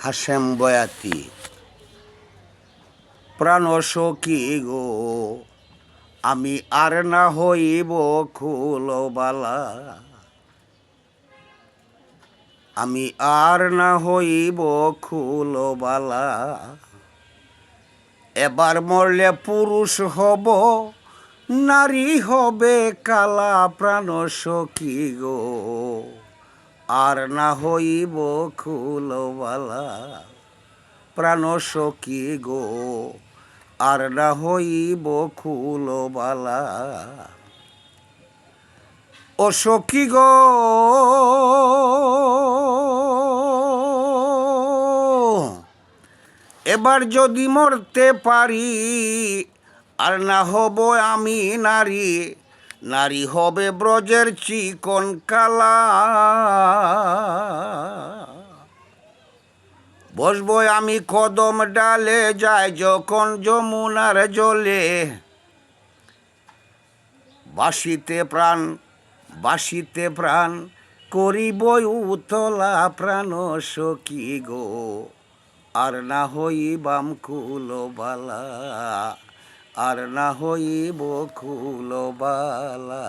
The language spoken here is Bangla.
হাশেম বয়াতি। প্রাণ সখী গো, আমি আর না হইব খুলবালা, আমি আর না হইব খুলবালা। এবার মরলে পুরুষ হব, নারী হবে কালা। প্রাণ সখী গো, আর না হইব খুলবালা। প্রাণ সখী গো, আর না হইব খুলবালা। ও সখী গো, এবার যদি মরতে পারি, আর না হব আমি নারী, নারী হবে ব্রজের চিকন কালা। বসবো আমি কদম ডালে, যায় যখন যমুনার জলে। বাসিতে প্রাণ, বাসিতে প্রাণ, করিব উতলা। প্রাণ সখী গো, আর না হইবাম খুলবালা, আর না হইব খুলবালা।